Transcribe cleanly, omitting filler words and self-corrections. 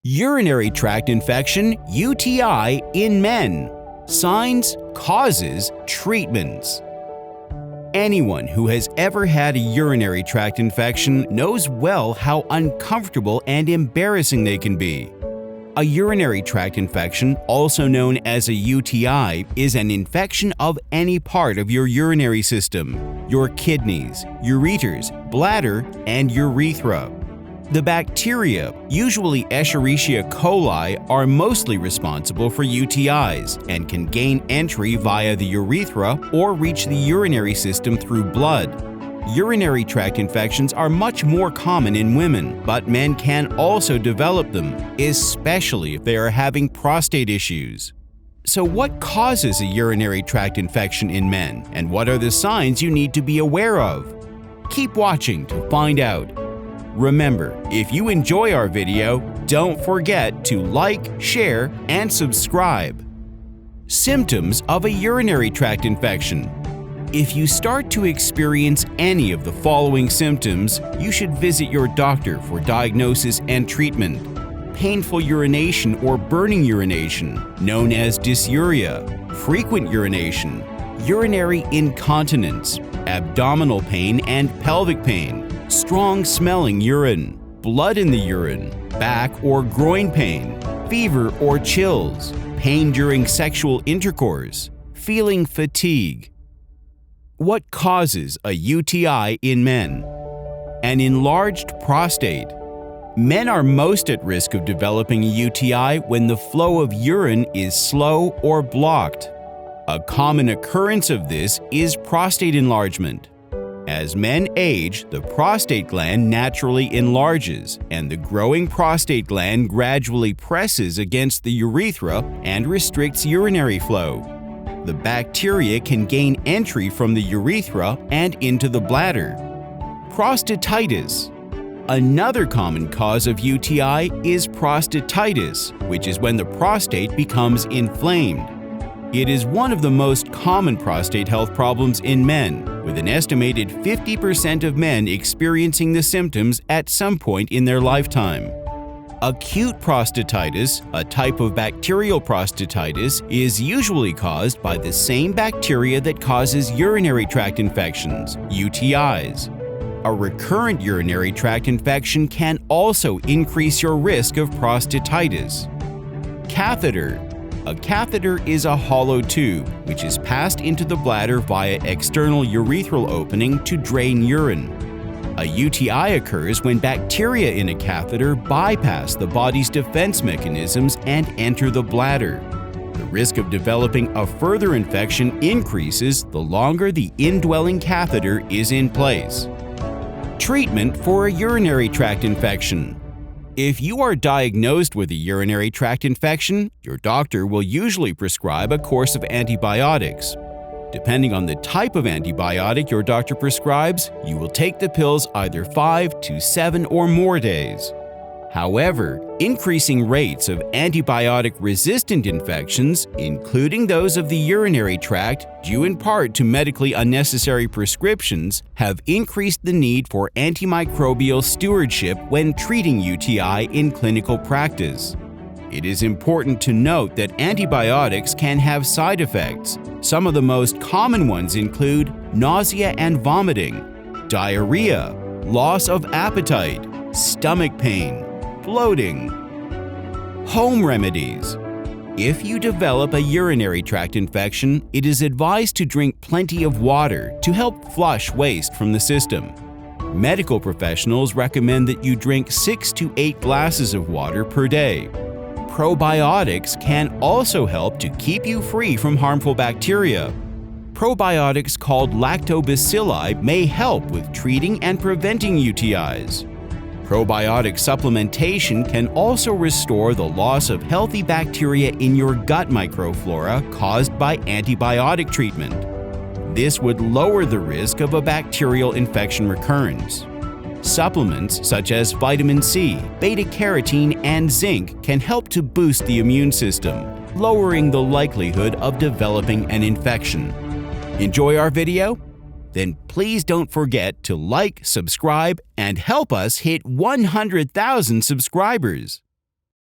Urinary tract infection (UTI) in men. Signs, causes, treatments. Anyone who has ever had a urinary tract infection knows well how uncomfortable and embarrassing they can be. A urinary tract infection, also known as a UTI, is an infection of any part of your urinary system: your kidneys, ureters, bladder, and urethra. The bacteria, usually Escherichia coli, are mostly responsible for UTIs and can gain entry via the urethra or reach the urinary system through blood. Urinary tract infections are much more common in women, but men can also develop them, especially if they are having prostate issues. So what causes a urinary tract infection in men, and what are the signs you need to be aware of? Keep watching to find out. Remember, if you enjoy our video, don't forget to like, share, and subscribe. Symptoms of a urinary tract infection. If you start to experience any of the following symptoms, you should visit your doctor for diagnosis and treatment. Painful urination or burning urination, known as dysuria, frequent urination, urinary incontinence, abdominal pain and pelvic pain, strong smelling urine, blood in the urine, back or groin pain, fever or chills, pain during sexual intercourse, feeling fatigue. What causes a UTI in men? An enlarged prostate. Men are most at risk of developing a UTI when the flow of urine is slow or blocked. A common occurrence of this is prostate enlargement. As men age, the prostate gland naturally enlarges, and the growing prostate gland gradually presses against the urethra and restricts urinary flow. The bacteria can gain entry from the urethra and into the bladder. Prostatitis. Another common cause of UTI is prostatitis, which is when the prostate becomes inflamed. It is one of the most common prostate health problems in men, with an estimated 50% of men experiencing the symptoms at some point in their lifetime. Acute prostatitis, a type of bacterial prostatitis, is usually caused by the same bacteria that causes urinary tract infections, UTIs. A recurrent urinary tract infection can also increase your risk of prostatitis. Catheter. A catheter is a hollow tube which is passed into the bladder via external urethral opening to drain urine. A UTI occurs when bacteria in a catheter bypass the body's defense mechanisms and enter the bladder. The risk of developing a further infection increases the longer the indwelling catheter is in place. Treatment for a urinary tract infection. If you are diagnosed with a urinary tract infection, your doctor will usually prescribe a course of antibiotics. Depending on the type of antibiotic your doctor prescribes, you will take the pills either 5 to 7 or more days. However, increasing rates of antibiotic-resistant infections, including those of the urinary tract, due in part to medically unnecessary prescriptions, have increased the need for antimicrobial stewardship when treating UTI in clinical practice. It is important to note that antibiotics can have side effects. Some of the most common ones include nausea and vomiting, diarrhea, loss of appetite, stomach pain, bloating. Home remedies. If you develop a urinary tract infection, it is advised to drink plenty of water to help flush waste from the system. Medical professionals recommend that you drink 6 to 8 glasses of water per day. Probiotics can also help to keep you free from harmful bacteria. Probiotics called lactobacilli may help with treating and preventing UTIs. Probiotic supplementation can also restore the loss of healthy bacteria in your gut microflora caused by antibiotic treatment. This would lower the risk of a bacterial infection recurrence. Supplements such as vitamin C, beta-carotene, and zinc can help to boost the immune system, lowering the likelihood of developing an infection. Enjoy our video? Then please don't forget to like, subscribe, and help us hit 100,000 subscribers.